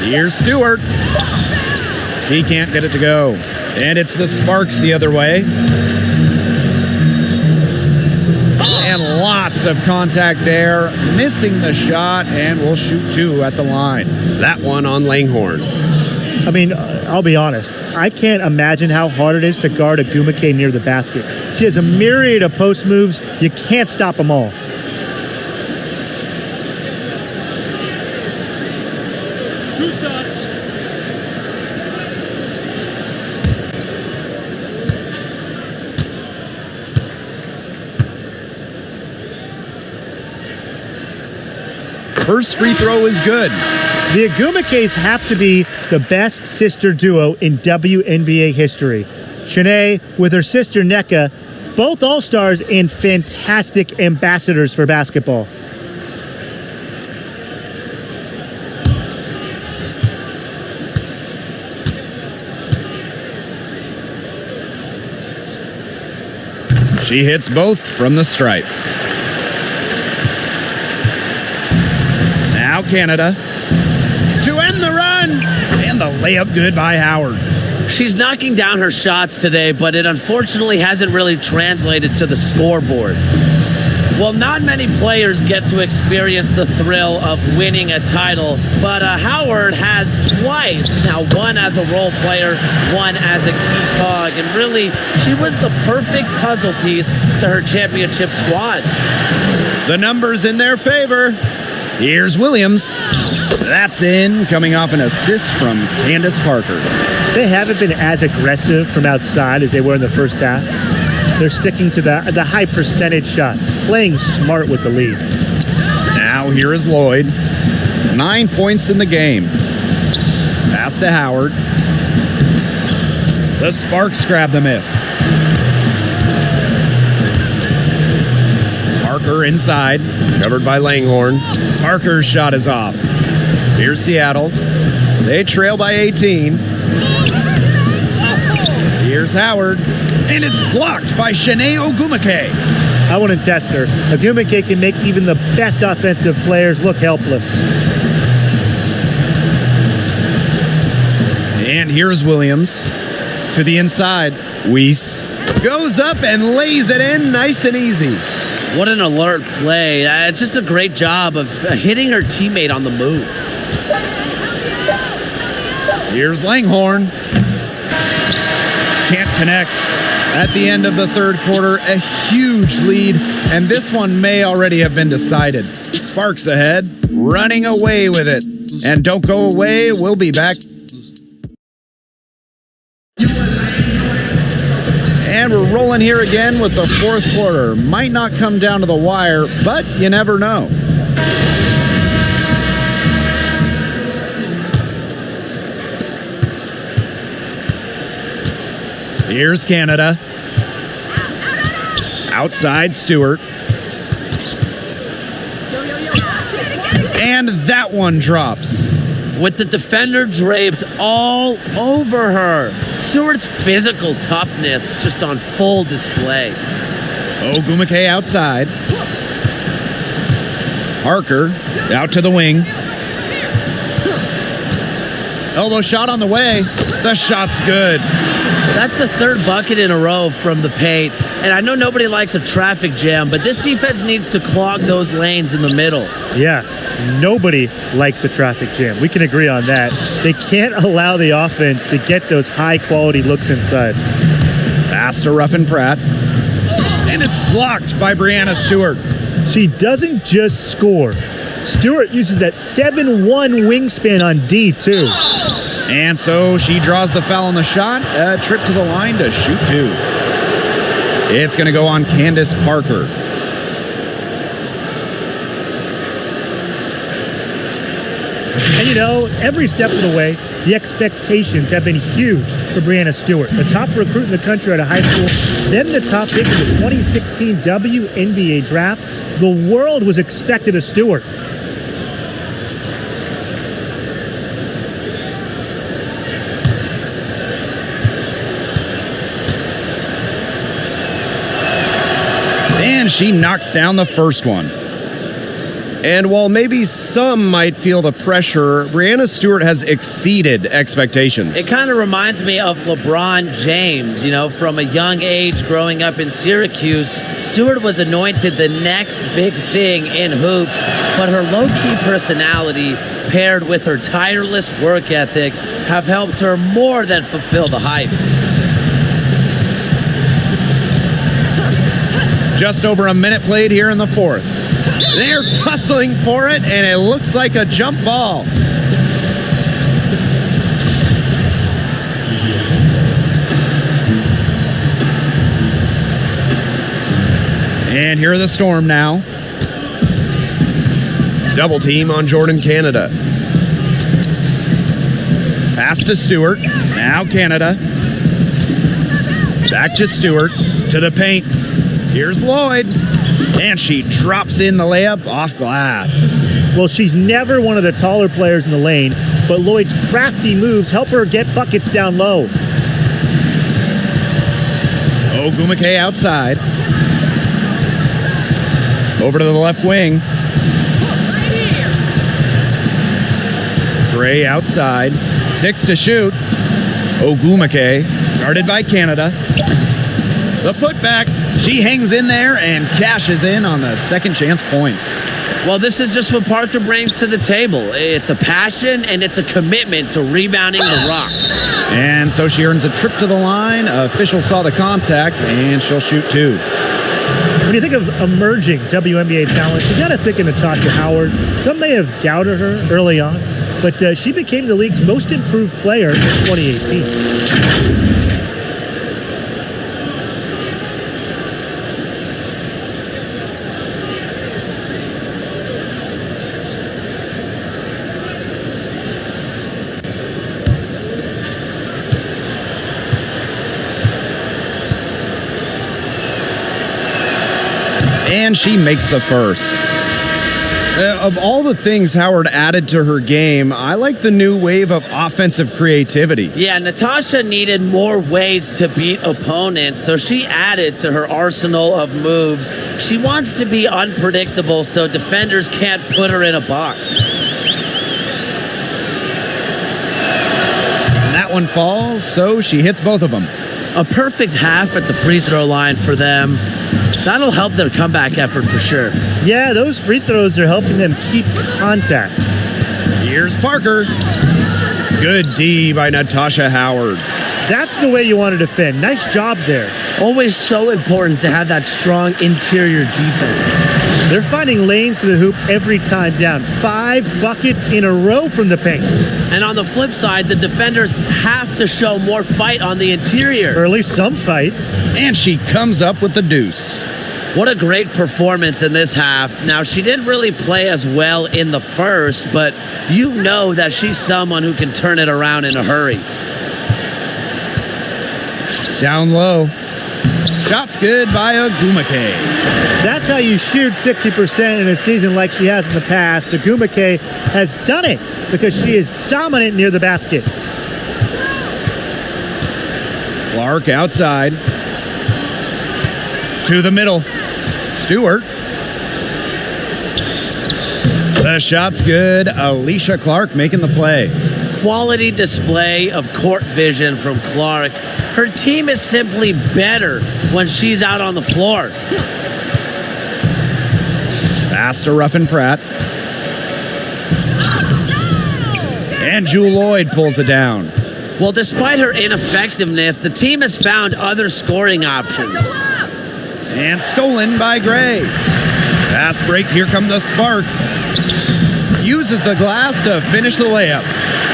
Here's Stewart. He can't get it to go. And it's the Sparks the other way. And lots of contact there. Missing the shot, and we'll shoot 2 at the line. That one on Langhorne. I mean, I'll be honest. I can't imagine how hard it is to guard a Ogumake near the basket. She has a myriad of post moves. You can't stop them all. First free throw is good. The Ogumakes have to be the best sister duo in WNBA history. Shanae with her sister Nneka, both all-stars and fantastic ambassadors for basketball. She hits both from the stripe. Now Canada to end the run, and the layup good by Howard. She's knocking down her shots today, but it unfortunately hasn't really translated to the scoreboard. Well, not many players get to experience the thrill of winning a title, but Howard has twice. Now, one as a role player, one as a key cog, and really, she was the perfect puzzle piece to her championship squad. The numbers in their favor. Here's Williams. That's in, coming off an assist from Candace Parker. They haven't been as aggressive from outside as they were in the first half. They're sticking to the high percentage shots, playing smart with the lead. Now here is Lloyd. 9 points in the game. Pass to Howard. The Sparks grab the miss. Parker inside, covered by Langhorne. Parker's shot is off. Here's Seattle. They trail by 18. Here's Howard, and it's blocked by Shanae Ogumake. I want to test her. Ogumake can make even the best offensive players look helpless. And here's Williams to the inside. Weiss goes up and lays it in nice and easy. What an alert play. Just a great job of hitting her teammate on the move. Here's Langhorne. Can't connect. At the end of the third quarter, a huge lead, and this one may already have been decided. Sparks ahead, running away with it. And don't go away, we'll be back. And we're rolling here again with the fourth quarter. Might not come down to the wire, but you never know. Here's Canada. Outside Stewart. And that one drops. With the defender draped all over her. Stewart's physical toughness just on full display. Ogumake outside. Parker out to the wing. Elbow shot on the way. The shot's good. That's the third bucket in a row from the paint. And I know nobody likes a traffic jam, but this defense needs to clog those lanes in the middle. Yeah, nobody likes a traffic jam. We can agree on that. They can't allow the offense to get those high-quality looks inside. Pass to Ruffin Pratt. And it's blocked by Brianna Stewart. She doesn't just score. Stewart uses that 7-1 wingspan on D, too. And so she draws the foul on the shot. A trip to the line to shoot two. It's going to go on Candace Parker. And you know, every step of the way, the expectations have been huge for Brianna Stewart. The top recruit in the country out of high school, then the top pick in the 2016 WNBA draft. The world was expected of Stewart. And she knocks down the first one. And while maybe some might feel the pressure, Brianna Stewart has exceeded expectations. It kind of reminds me of LeBron James, you know, from a young age growing up in Syracuse. Stewart was anointed the next big thing in hoops, but her low-key personality paired with her tireless work ethic have helped her more than fulfill the hype. Just over a minute played here in the fourth. They're tussling for it, and it looks like a jump ball. And here are the Storm now. Double team on Jordan Canada. Pass to Stewart. Now Canada. Back to Stewart. To the paint. Here's Lloyd. And she drops in the layup off glass. Well, she's never one of the taller players in the lane, but Lloyd's crafty moves help her get buckets down low. Ogumake outside. Over to the left wing. Gray outside. 6 to shoot. Ogumake, guarded by Canada. The putback. She hangs in there and cashes in on the second chance points. Well, this is just what Parker brings to the table. It's a passion and it's a commitment to rebounding the rock. And so she earns a trip to the line. Official saw the contact, and she'll shoot two. When you think of emerging WNBA talent, you got to think of Natasha Howard. Some may have doubted her early on, but she became the league's most improved player in 2018. And she makes the first. Of all the things Howard added to her game, I like the new wave of offensive creativity. Yeah, Natasha needed more ways to beat opponents, so she added to her arsenal of moves. She wants to be unpredictable so defenders can't put her in a box. And that one falls, so she hits both of them. A perfect half at the free throw line for them. That'll help their comeback effort for sure. Yeah, those free throws are helping them keep contact. Here's Parker. Good D by Natasha Howard. That's the way you want to defend. Nice job there. Always so important to have that strong interior defense. They're finding lanes to the hoop every time down. 5 buckets in a row from the paint. And on the flip side, the defenders have to show more fight on the interior. Or at least some fight. And she comes up with the deuce. What a great performance in this half. Now, she didn't really play as well in the first, but you know that she's someone who can turn it around in a hurry. Down low. Shot's good by Ogumake. That's how you shoot 60% in a season like she has in the past. Ogumake has done it because she is dominant near the basket. Clark outside. To the middle. Stewart. The shot's good. Alicia Clark making the play. Quality display of court vision from Clark. Her team is simply better when she's out on the floor. Pass to Ruffin Pratt. And Jewel Lloyd pulls it down. Well, despite her ineffectiveness, the team has found other scoring options. And stolen by Gray. Fast break, here come the Sparks. Uses the glass to finish the layup.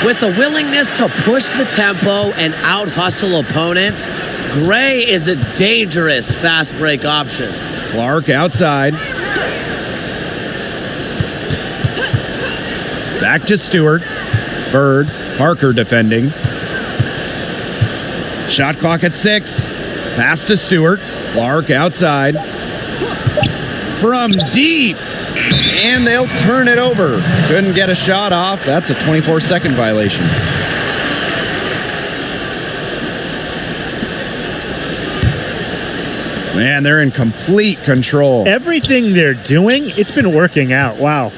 With a willingness to push the tempo and out-hustle opponents, Gray is a dangerous fast break option. Clark outside. Back to Stewart. Bird. Parker defending. Shot clock at 6. Pass to Stewart. Clark outside. From deep. And they'll turn it over. Couldn't get a shot off. That's a 24-second violation. Man, they're in complete control. Everything they're doing, it's been working out. Wow.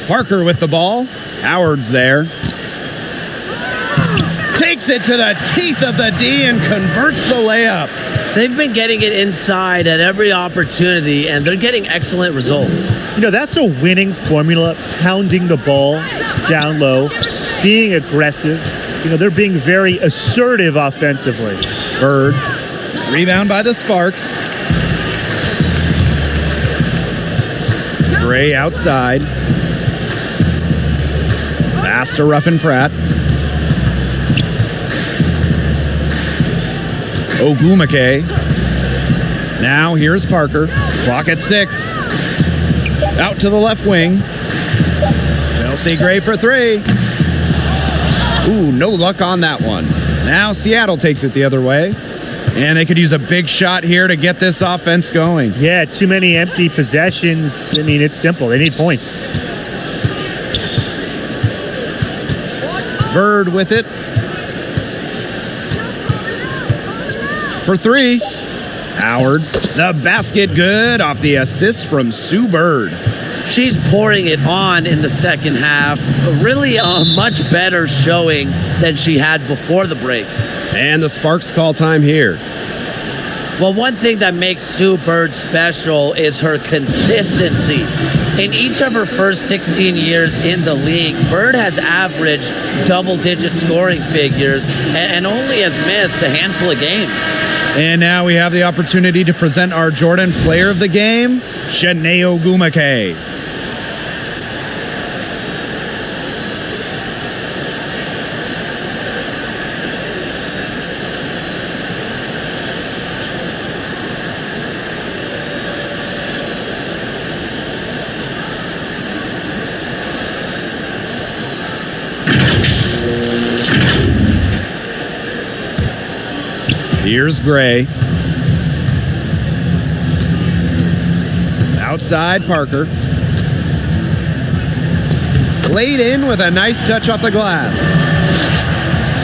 Parker with the ball. Howard's there. Takes it to the teeth of the D and converts the layup. They've been getting it inside at every opportunity, and they're getting excellent results. You know, that's a winning formula, pounding the ball down low, being aggressive. You know, they're being very assertive offensively. Bird. Rebound by the Sparks. Gray outside. Pass to Ruffin Pratt. Ogumake. Now here's Parker. Clock at 6. Out to the left wing. Chelsea Gray for 3. Ooh, no luck on that one. Now Seattle takes it the other way. And they could use a big shot here to get this offense going. Yeah, too many empty possessions. I mean, it's simple. They need points. Bird with it. For 3. Howard. The basket good off the assist from Sue Bird. She's pouring it on in the second half. Really a much better showing than she had before the break. And the Sparks call time here. Well, one thing that makes Sue Bird special is her consistency. In each of her first 16 years in the league, Bird has averaged double-digit scoring figures and only has missed a handful of games. And now we have the opportunity to present our Jordan Player of the Game, Shanae Ogumake. Here's Gray. Outside Parker. Laid in with a nice touch off the glass.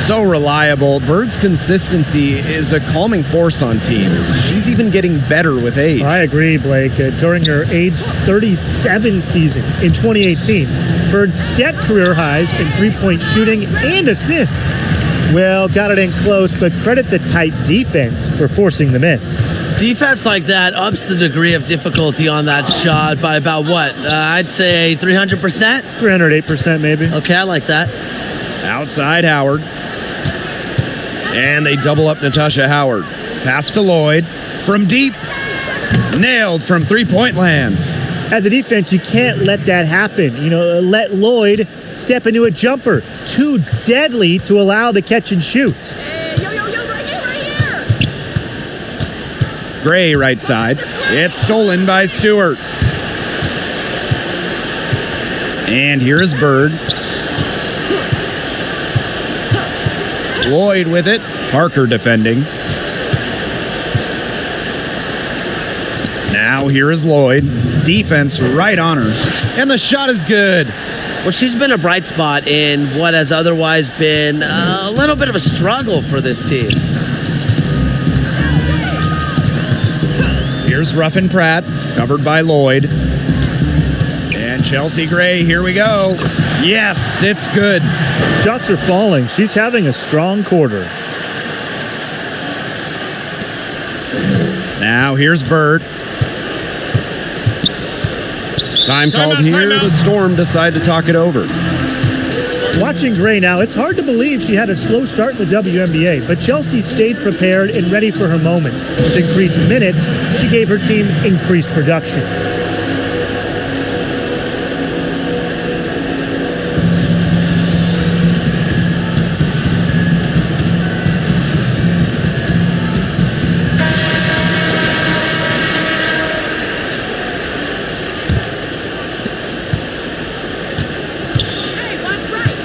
So reliable. Bird's consistency is a calming force on teams. She's even getting better with age. I agree, Blake. During her age 37 season in 2018, Bird set career highs in three-point shooting and assists. Well, got it in close, but credit the tight defense for forcing the miss. Defense like that ups the degree of difficulty on that shot by about what? I'd say 300%? 308% maybe. Okay, I like that. Outside Howard. And they double up Natasha Howard. Pass to Lloyd. From deep. Nailed from three-point land. As a defense, you can't let that happen. Let Lloyd step into a jumper. Too deadly to allow the catch and shoot. Hey, yo, right here. Gray right side. It's stolen by Stewart. And here's Bird. Lloyd with it. Parker defending. Now here is Lloyd. Defense right on her. And the shot is good. Well, she's been a bright spot in what has otherwise been a little bit of a struggle for this team. Here's Ruffin Pratt, covered by Lloyd. And Chelsea Gray, here we go. Yes, it's good. Shots are falling. She's having a strong quarter. Now here's Bird. Time called here. The Storm decide to talk it over. Watching Gray now, it's hard to believe she had a slow start in the WNBA, but Chelsea stayed prepared and ready for her moment. With increased minutes, she gave her team increased production.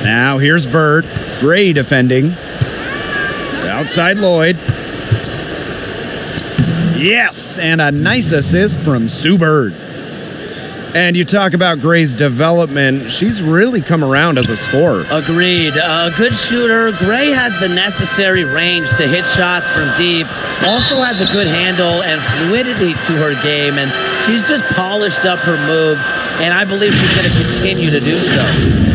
Now here's Bird. Gray defending. Outside Lloyd. Yes, and a nice assist from Sue Bird. And you talk about Gray's development. She's really come around as a scorer. Agreed. A good shooter. Gray has the necessary range to hit shots from deep. Also has a good handle and fluidity to her game. And she's just polished up her moves. And I believe she's going to continue to do so.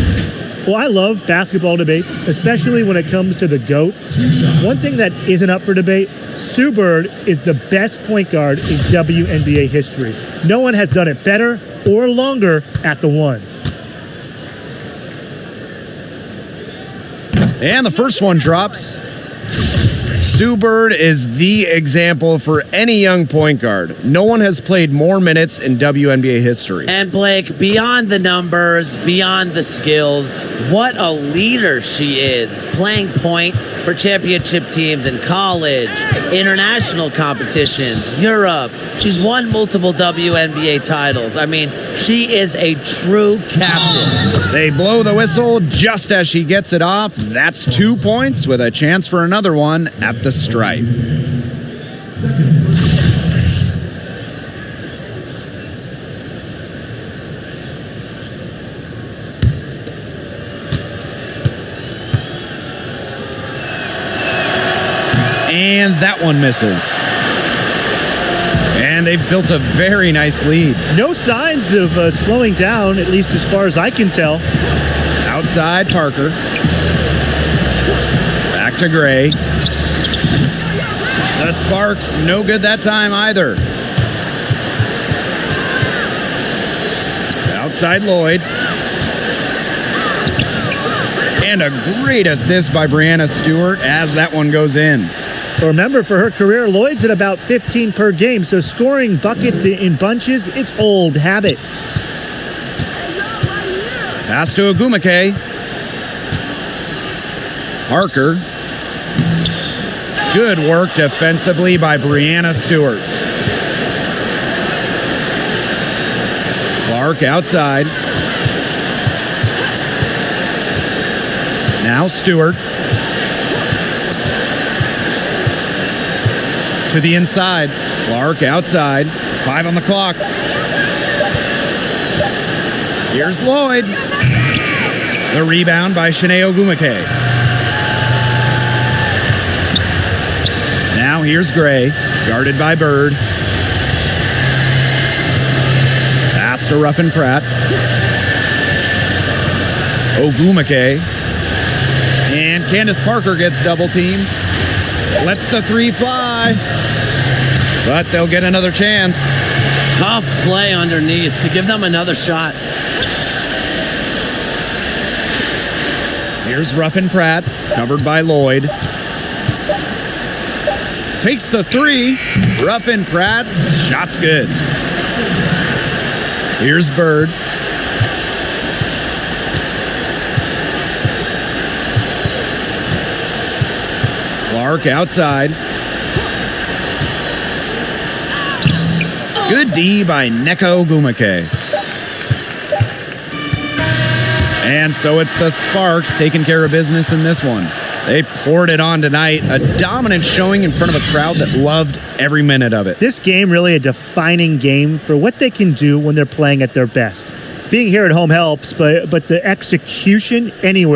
Well, I love basketball debates, especially when it comes to the GOATs. One thing that isn't up for debate, Sue Bird is the best point guard in WNBA history. No one has done it better or longer at the one. And the first one drops. Sue Bird is the example for any young point guard. No one has played more minutes in WNBA history. And Blake, beyond the numbers, beyond the skills, what a leader she is, playing point for championship teams in college, international competitions, Europe. She's won multiple WNBA titles. I mean, she is a true captain. They blow the whistle just as she gets it off. That's 2 points with a chance for another one at the stripe. And that one misses. And they've built a very nice lead. No signs of slowing down, at least as far as I can tell. Outside Parker. Back to Gray. The Sparks, no good that time either. Outside Lloyd. And a great assist by Brianna Stewart as that one goes in. Remember, for her career, Lloyd's at about 15 per game, so scoring buckets in bunches, it's old habit. Pass to Agumake. Parker. Good work defensively by Brianna Stewart. Clark outside. Now Stewart. To the inside. Clark outside. 5 on the clock. Here's Lloyd. The rebound by Shanae Ogumake. Now here's Gray, guarded by Bird. Pass to Ruffin Pratt. Ogumake. And Candace Parker gets double teamed. Lets the three fly. But they'll get another chance. Tough play underneath to give them another shot. Here's Ruffin Pratt, covered by Lloyd. Takes the three. Ruffin Pratt, shot's good. Here's Bird. Clark outside. Good D by Neko Ogumake. And so it's the Sparks taking care of business in this one. They poured it on tonight. A dominant showing in front of a crowd that loved every minute of it. This game really a defining game for what they can do when they're playing at their best. Being here at home helps, but the execution anywhere.